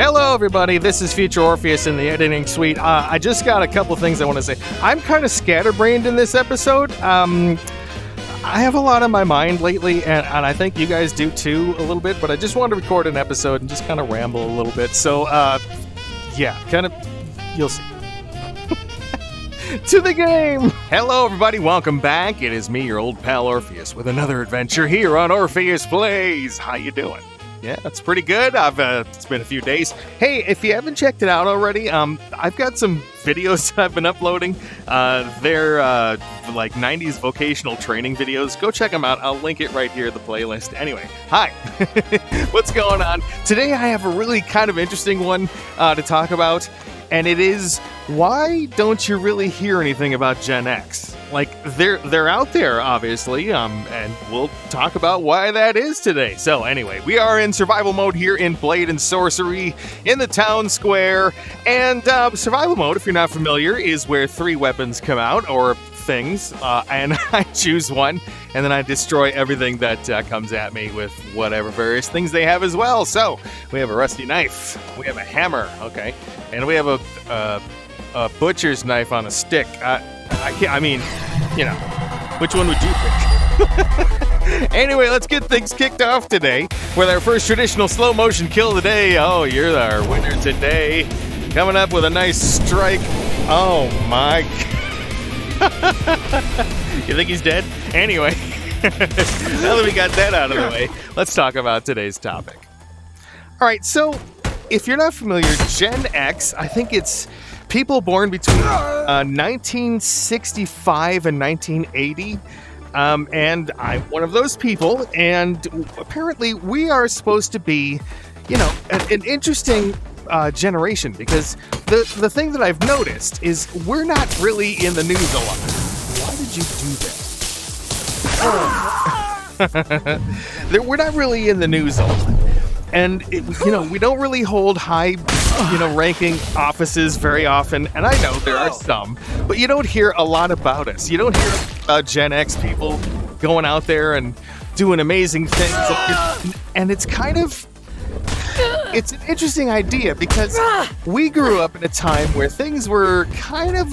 Hello, everybody. This is Future Orpheus in the editing suite. I just got a couple things I want to say. I'm kind of scatterbrained in this episode. I have a lot on my mind lately, and I think you guys do too a little bit, but I just wanted to record an episode and just kind of ramble a little bit. So, you'll see. To the game! Hello, everybody. Welcome back. It is me, your old pal Orpheus, with another adventure here on Orphoeus Plays. How you doing? Yeah, it's pretty good. It's been a few days. Hey, if you haven't checked it out already, I've got some videos I've been uploading. They're like 90s vocational training videos. Go check them out. I'll link it right here in the playlist. Anyway, hi. What's going on? Today I have a really kind of interesting one to talk about, and it is, why don't you really hear anything about Gen X? Like, they're out there, obviously, and we'll talk about why that is today. So anyway, we are in survival mode here in Blade Sorcery in the town square, and survival mode, if you're not familiar, is where 3 weapons come out, or things, and I choose one, and then I destroy everything that comes at me with whatever various things they have as well. So we have a rusty knife, we have a hammer, okay, and we have a butcher's knife on a stick. I mean, you know, which one would you pick? Anyway, let's get things kicked off today with our first traditional slow motion kill of the day. Oh, you're our winner today. Coming up with a nice strike. Oh my. You think he's dead? Anyway, now that we got that out of the way, let's talk about today's topic. All right, so if you're not familiar, Gen X, I think it's people born between 1965 and 1980, and I'm one of those people, and apparently we are supposed to be, you know, an interesting generation, because the thing that I've noticed is we're not really in the news a lot. Why did you do that? We're not really in the news a lot. And, we don't really hold high, ranking offices very often. And I know there are some, but you don't hear a lot about us. You don't hear about Gen X people going out there and doing amazing things. And it's kind of, it's an interesting idea, because we grew up in a time where things were kind of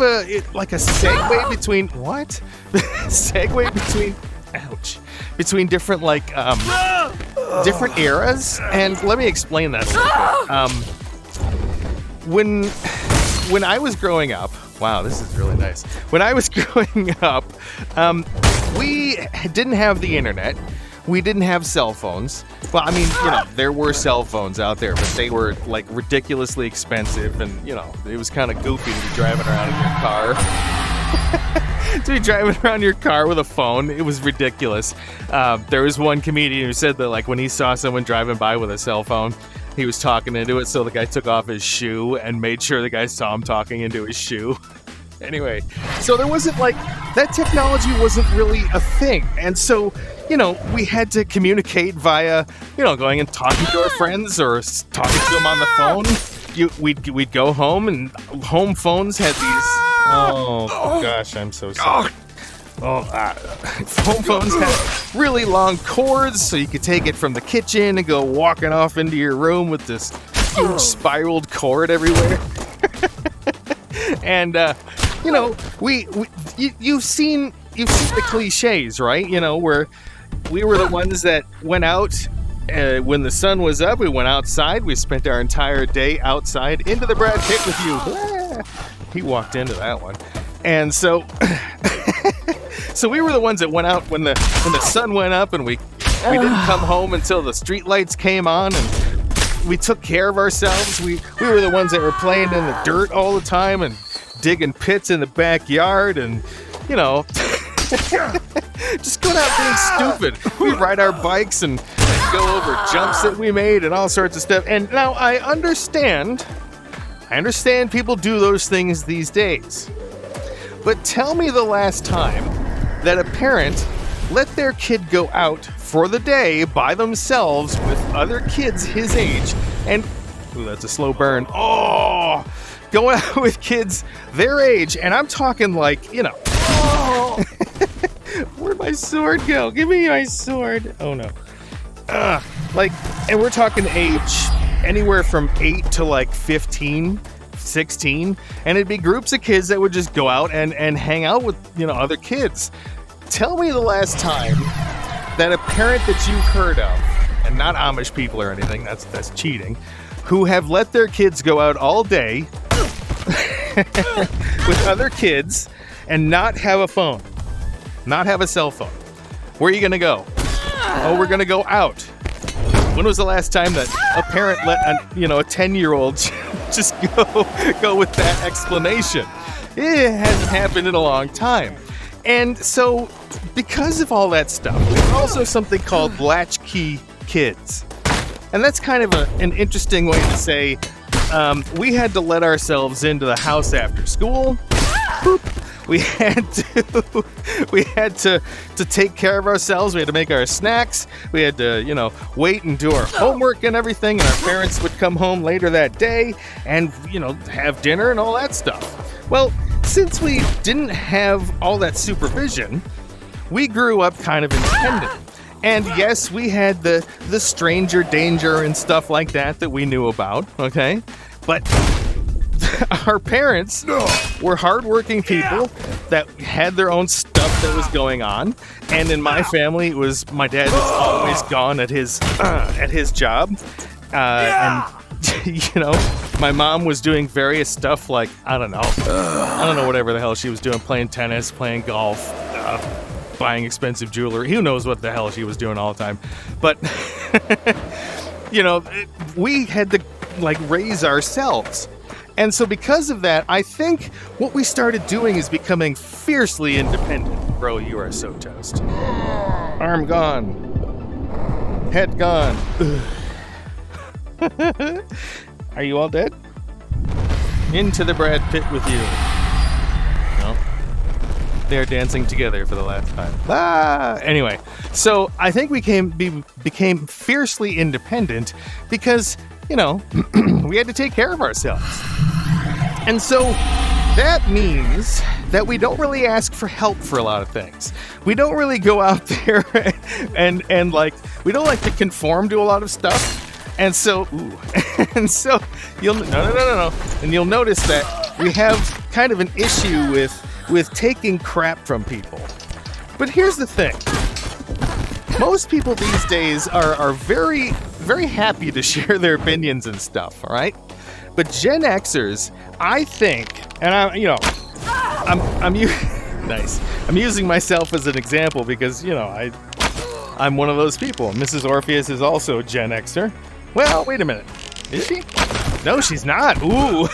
like a segue between, what? Segue between, ouch. Between different, different eras, and let me explain that a little bit. When I was growing up, wow, this is really nice. When I was growing up, we didn't have the internet. We didn't have cell phones. Well, I mean, there were cell phones out there, but they were, ridiculously expensive, and, it was kind of goofy to be driving around in your car. To be driving around your car with a phone, it was ridiculous. There was one comedian who said that, when he saw someone driving by with a cell phone, he was talking into it, so the guy took off his shoe and made sure the guy saw him talking into his shoe. Anyway, so there wasn't, that technology wasn't really a thing. And so, we had to communicate via, going and talking to our friends or talking to them on the phone. We'd go home, and home phones had these... Oh, gosh, I'm so sorry. Home phones had really long cords, so you could take it from the kitchen and go walking off into your room with this huge spiraled cord everywhere. And, you've seen the cliches, right? Where we were the ones that went out when the sun was up. We went outside. We spent our entire day outside. Into the Brad Pitt with you. He walked into that one. And so so we were the ones that went out when the sun went up, and we didn't come home until the street lights came on, and we took care of ourselves. We were the ones that were playing in the dirt all the time and digging pits in the backyard, and just going out being stupid. We ride our bikes and go over jumps that we made and all sorts of stuff. And now I understand people do those things these days. But tell me the last time that a parent let their kid go out for the day by themselves with other kids his age, and, ooh, that's a slow burn. Oh, going out with kids their age, and I'm talking where'd my sword go? Give me my sword. Oh no. And we're talking age anywhere from 8 to like 15, 16, and it'd be groups of kids that would just go out and hang out with, you know, other kids. Tell me the last time that a parent that you've heard of, and not Amish people or anything, that's cheating, who have let their kids go out all day with other kids and not have a phone, not have a cell phone. Where are you gonna go? Oh, we're gonna go out. When was the last time that a parent let a 10-year-old just go with that explanation? It hasn't happened in a long time. And so, because of all that stuff, there's also something called latchkey kids. And that's kind of an interesting way to say we had to let ourselves into the house after school. Boop. We had to take care of ourselves. We had to make our snacks. We had to, wait and do our homework and everything. And our parents would come home later that day and, have dinner and all that stuff. Well, since we didn't have all that supervision, we grew up kind of independent. And yes, we had the stranger danger and stuff like that we knew about, okay? But our parents were hardworking people that had their own stuff that was going on. And in my family, it was my dad was always gone at his job. And, my mom was doing various stuff like, I don't know, whatever the hell she was doing, playing tennis, playing golf, buying expensive jewelry. Who knows what the hell she was doing all the time. But, we had to, raise ourselves. And so because of that, I think what we started doing is becoming fiercely independent. Bro, you are so toast. Arm gone. Head gone. Are you all dead? Into the Brad Pitt with you. No. They're dancing together for the last time. Anyway, so I think we became fiercely independent because, we had to take care of ourselves. And so that means that we don't really ask for help for a lot of things. We don't really go out there and we don't like to conform to a lot of stuff. And so, you'll notice that we have kind of an issue with taking crap from people. But here's the thing. Most people these days are very, very happy to share their opinions and stuff, all right? But Gen Xers, I think, and nice. I'm using myself as an example because, I'm one of those people. Mrs. Orpheus is also a Gen Xer. Well, wait a minute. Is she? No, she's not. Ooh.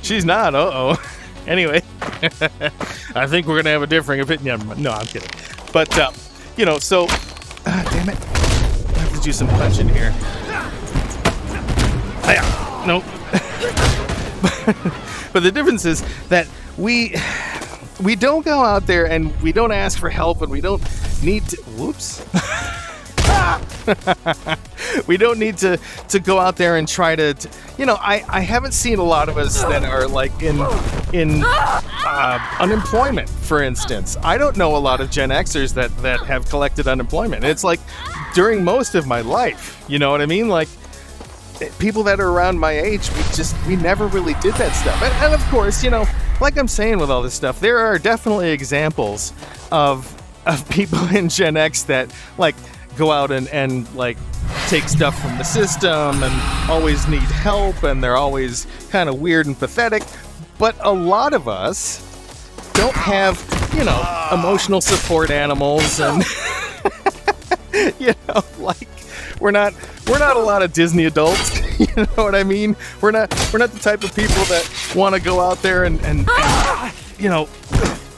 She's not. Uh-oh. Anyway, I think we're going to have a differing opinion. No, I'm kidding. But, so, damn it. I have to do some punching here. Nope. But the difference is that we don't go out there and we don't ask for help and we don't need to... Whoops. We don't need to go out there and try to I haven't seen a lot of us that are in unemployment, for instance. I don't know a lot of Gen Xers that have collected unemployment. It's like during most of my life, you know what I mean? Like people that are around my age, we never really did that stuff. And of course, like I'm saying with all this stuff, there are definitely examples of people in Gen X that go out and take stuff from the system and always need help and they're always kind of weird and pathetic. But a lot of us don't have, emotional support animals and, we're not a lot of Disney adults. You know what I mean? We're not the type of people that want to go out there and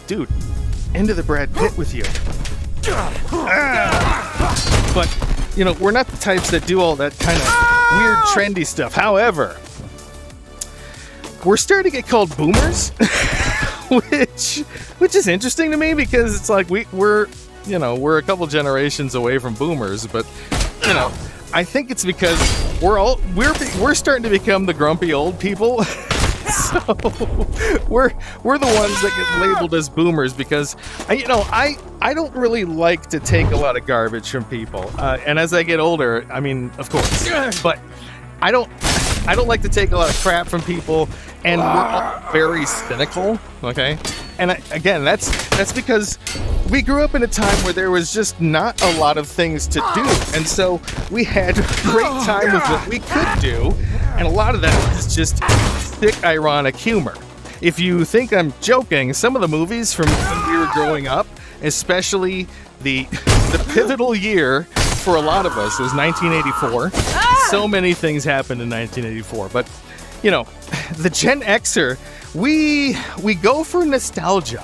dude, into the Brad Pitt with you. But, we're not the types that do all that kind of weird, trendy stuff. However, we're starting to get called boomers, which is interesting to me because it's like we're a couple generations away from boomers, but, I think it's because we're starting to become the grumpy old people. So we're the ones that get labeled as boomers because I don't really like to take a lot of garbage from people. And as I get older, I mean, of course, but I don't like to take a lot of crap from people, and we're all very cynical, okay? And again, that's because we grew up in a time where there was just not a lot of things to do, and so we had a great time with what we could do, and a lot of that was just thick, ironic humor. If you think I'm joking, some of the movies from when we were growing up, especially the pivotal year for a lot of us, was 1984. So many things happened in 1984, but you know, the Gen Xer, we go for nostalgia,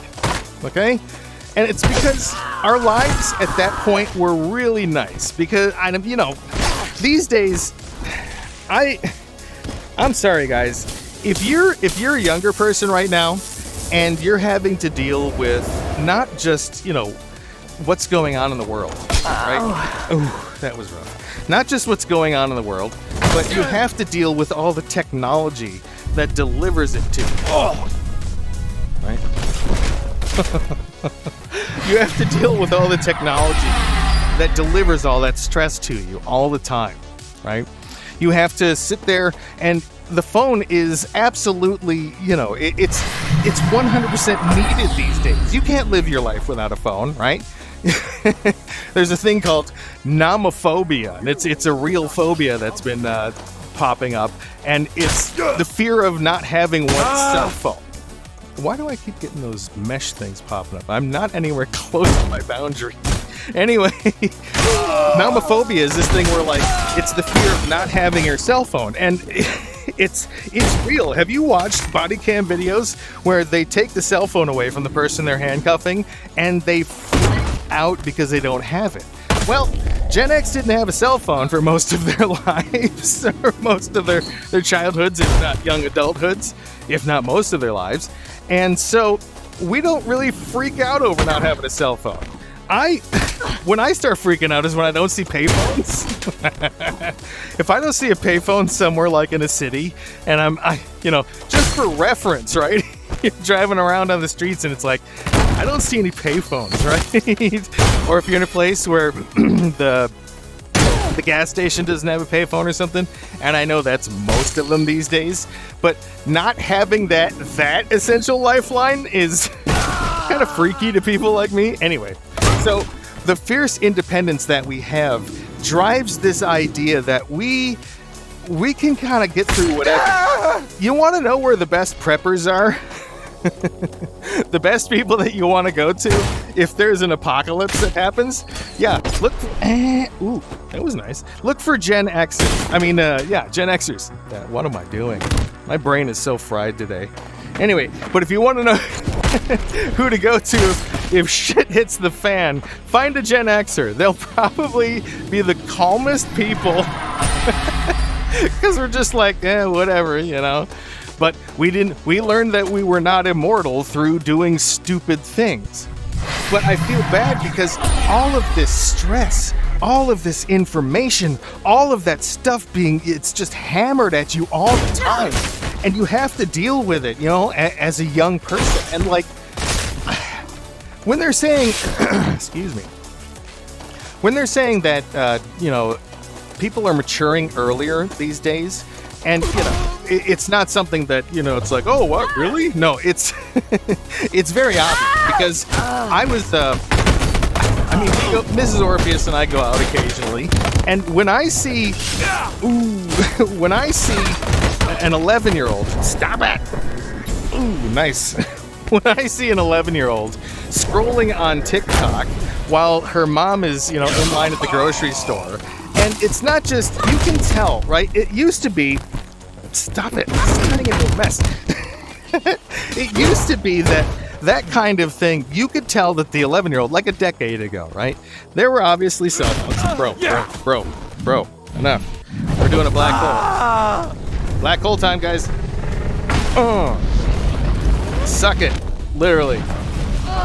okay? And it's because our lives at that point were really nice. Because you know, these days, I'm sorry guys, if you're a younger person right now, and you're having to deal with not just, you know, what's going on in the world, right? Oh, that was rough. Not just what's going on in the world, but you have to deal with all the technology that delivers it to you. Oh, right? You have to deal with all the technology that delivers all that stress to you all the time, right? You have to sit there, and the phone is absolutely, you know, it's 100% needed these days. You can't live your life without a phone, right? There's a thing called nomophobia, and it's a real phobia that's been popping up, and it's the fear of not having one cell phone. Why do I keep getting those mesh things popping up? I'm not anywhere close to my boundary. Anyway, nomophobia is this thing where, like, it's the fear of not having your cell phone, and it's real. Have you watched body cam videos where they take the cell phone away from the person they're handcuffing and they freak out because they don't have it? Well, Gen X didn't have a cell phone for most of their lives, or most of their childhoods, if not young adulthoods, if not most of their lives. And so we don't really freak out over not having a cell phone. When I start freaking out is when I don't see payphones. If I don't see a payphone somewhere like in a city, and you know, just for reference, right? You're driving around on the streets and it's like, I don't see any payphones, right? Or if you're in a place where the gas station doesn't have a payphone or something, and I know that's most of them these days, but not having that essential lifeline is kind of freaky to people like me. Anyway, so the fierce independence that we have drives this idea that we can kind of get through whatever. You want to know where the best preppers are? The best people that you want to go to if there's an apocalypse that happens? Yeah, look for, ooh, that was nice. Look for Gen Xers. Gen Xers. What am I doing? My brain is so fried today. Anyway, but if you want to know who to go to if shit hits the fan, find a Gen Xer. They'll probably be the calmest people because we're just like, whatever, you know. But we learned that we were not immortal through doing stupid things. But I feel bad because all of this stress, all of this information, all of that stuff it's just hammered at you all the time. And you have to deal with it, you know, as a young person. And like, when they're saying, excuse me, when they're saying that, you know, people are maturing earlier these days, and, you know, it's not something that, you know, it's like, oh, what, really? No, it's it's very obvious because I was, Mrs. Orpheus and I go out occasionally, and when I see an 11-year-old, stop it! Ooh, nice. When I see an 11-year-old scrolling on TikTok while her mom is, you know, in line at the grocery store, and it's not just, you can tell, right? It used to be, stop it, it's turning into a mess. It used to be that kind of thing, you could tell that the 11-year-old, like a decade ago, right? There were obviously cell phones. Bro, enough. We're doing a black hole. Black hole time, guys. Suck it, literally.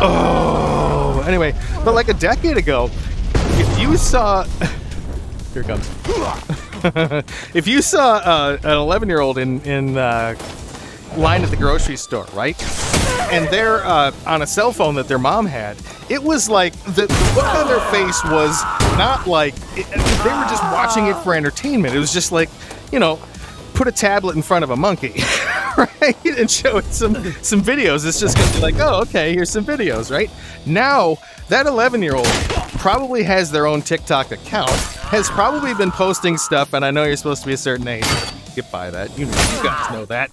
Oh, anyway, but like a decade ago, if you saw, here it comes. If you saw an 11-year-old in line at the grocery store, right? And they're on a cell phone that their mom had, it was like the look on their face was not like they were just watching it for entertainment. It was just like, you know, put a tablet in front of a monkey, right? And show it some videos. It's just going to be like, oh, okay, here's some videos, right? Now, that 11-year-old probably has their own TikTok account, has probably been posting stuff, and I know you're supposed to be a certain age. Get by that. You guys know that.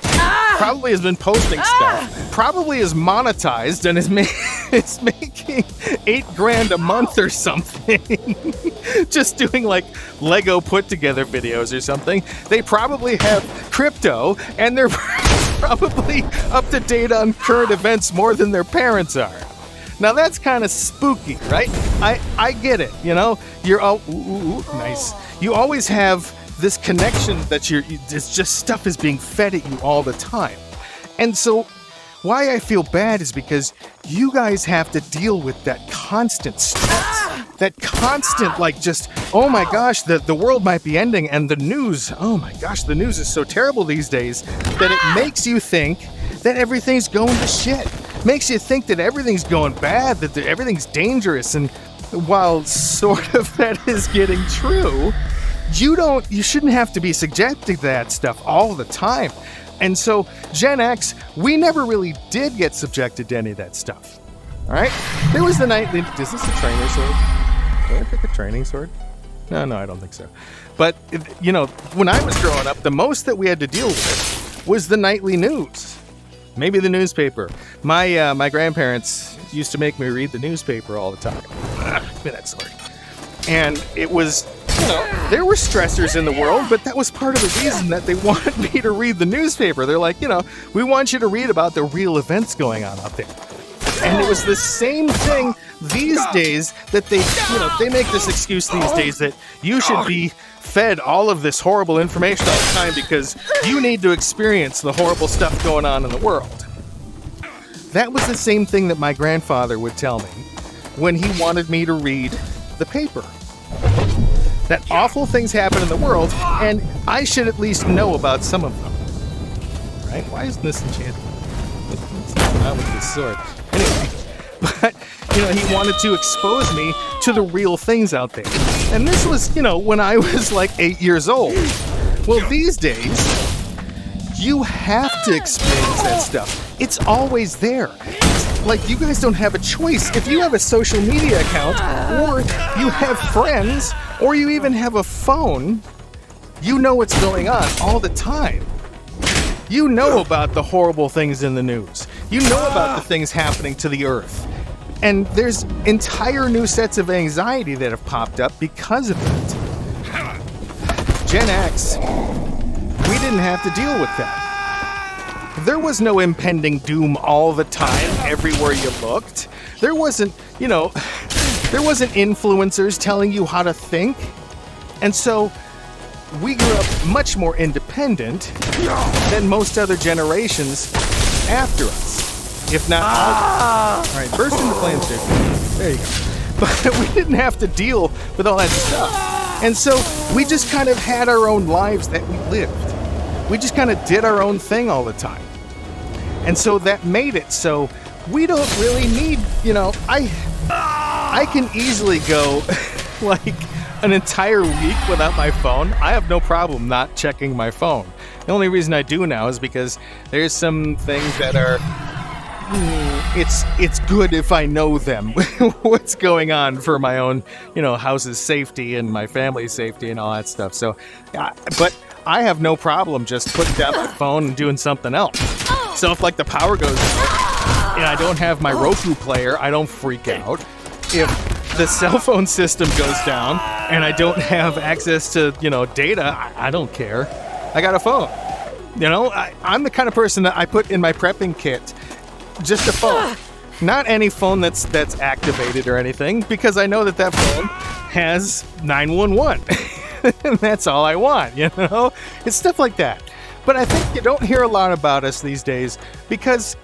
Probably has been posting stuff. Probably is monetized and is making $8,000 a month or something. Just doing like Lego put together videos or something. They probably have crypto and they're probably up to date on current events more than their parents are. Now that's kind of spooky, right? I get it, you know? You're all nice. You always have this connection that it's just stuff is being fed at you all the time. And so why I feel bad is because you guys have to deal with that constant stress. That constant, like, just, oh my gosh, the world might be ending, and the news, oh my gosh, the news is so terrible these days that it makes you think that everything's going to shit. Makes you think that everything's going bad, that everything's dangerous, and while sort of that is getting true, you shouldn't have to be subjected to that stuff all the time. And so Gen X, we never really did get subjected to any of that stuff. All right? There was the nightly... Is this a trainer sword? Did I pick a training sword? No, I don't think so. But, you know, when I was growing up, the most that we had to deal with was the nightly news. Maybe the newspaper. My grandparents used to make me read the newspaper all the time. Give me that sword. And it was... You know, there were stressors in the world, but that was part of the reason that they wanted me to read the newspaper. They're like, you know, we want you to read about the real events going on out there. And it was the same thing these days that they make this excuse these days that you should be fed all of this horrible information all the time because you need to experience the horrible stuff going on in the world. That was the same thing that my grandfather would tell me when he wanted me to read the paper. That awful things happen in the world, and I should at least know about some of them. Right? Why isn't this enchanted? What's going on with this sword? Anyway, but, you know, he wanted to expose me to the real things out there. And this was, you know, when I was like 8 years old. Well, these days, you have to experience that stuff. It's always there. It's like you guys don't have a choice. If you have a social media account, or you have friends, or you even have a phone, you know what's going on all the time. You know about the horrible things in the news. You know about the things happening to the earth. And there's entire new sets of anxiety that have popped up because of it. Gen X, we didn't have to deal with that. There was no impending doom all the time, everywhere you looked. There wasn't, you know... There wasn't influencers telling you how to think. And so we grew up much more independent than most other generations after us. If not all. All right, burst into flames, dude. There you go. But we didn't have to deal with all that stuff. And so we just kind of had our own lives that we lived. We just kind of did our own thing all the time. And so that made it so we don't really need, you know, I can easily go like an entire week without my phone. I have no problem not checking my phone. The only reason I do now is because there's some things that are, it's good if I know them, what's going on for my own, you know, house's safety and my family's safety and all that stuff. So, but I have no problem just putting down my phone and doing something else. So if like the power goes out and I don't have my Roku player, I don't freak out. If the cell phone system goes down and I don't have access to, you know, data, I don't care. I got a phone. You know, I'm the kind of person that I put in my prepping kit just a phone. Not any phone that's activated or anything, because I know that phone has 911. And that's all I want, you know? It's stuff like that. But I think you don't hear a lot about us these days because...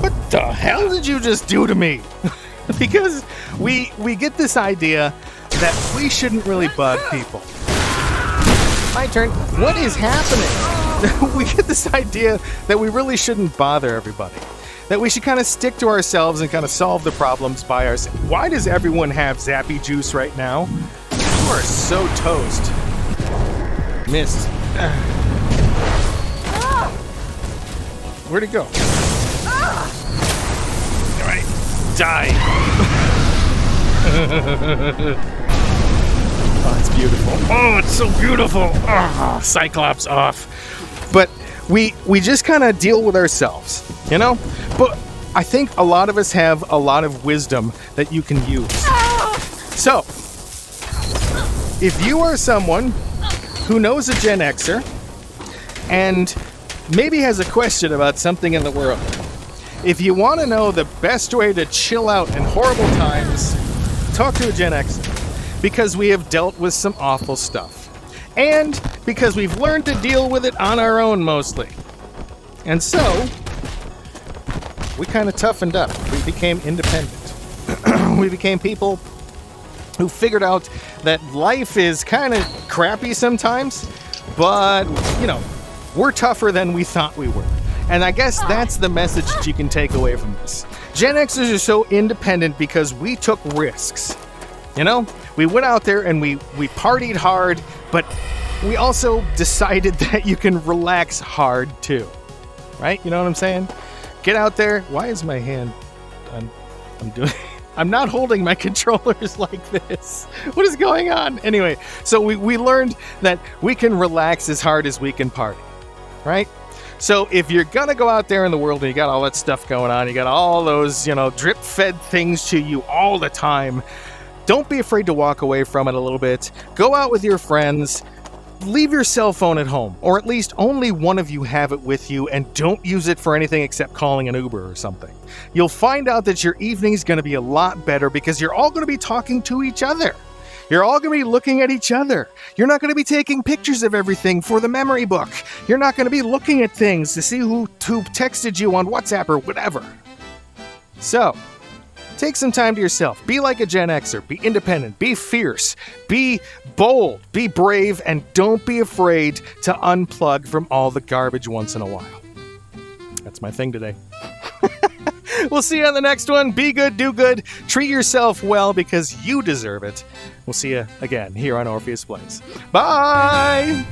What the hell did you just do to me? Because we get this idea that we shouldn't really bug people. My turn. What is happening? We get this idea that we really shouldn't bother everybody. That we should kind of stick to ourselves and kind of solve the problems by ourselves. Why does everyone have Zappy juice right now? You are so toast. Missed. Where'd it go? All right, die. Oh, it's beautiful. Oh, it's so beautiful. Oh, Cyclops off. But we just kind of deal with ourselves, you know? But I think a lot of us have a lot of wisdom that you can use. So, if you are someone who knows a Gen Xer and maybe has a question about something in the world, if you want to know the best way to chill out in horrible times, talk to a Gen Xer. Because we have dealt with some awful stuff. And because we've learned to deal with it on our own mostly. And so, we kind of toughened up. We became independent. We became people who figured out that life is kind of crappy sometimes, but, you know, we're tougher than we thought we were. And I guess that's the message that you can take away from this. Gen Xers are so independent because we took risks. You know, we went out there and we partied hard, but we also decided that you can relax hard too. Right? You know what I'm saying? Get out there. Why is my hand... I'm not holding my controllers like this. What is going on? Anyway, so we learned that we can relax as hard as we can party. Right? So if you're going to go out there in the world and you got all that stuff going on, you got all those, you know, drip-fed things to you all the time, don't be afraid to walk away from it a little bit. Go out with your friends. Leave your cell phone at home, or at least only one of you have it with you, and don't use it for anything except calling an Uber or something. You'll find out that your evening's going to be a lot better because you're all going to be talking to each other. You're all going to be looking at each other. You're not going to be taking pictures of everything for the memory book. You're not going to be looking at things to see who texted you on WhatsApp or whatever. So, take some time to yourself. Be like a Gen Xer. Be independent. Be fierce. Be bold. Be brave. And don't be afraid to unplug from all the garbage once in a while. That's my thing today. We'll see you on the next one. Be good, do good. Treat yourself well because you deserve it. We'll see you again here on Orphoeus Plays. Bye!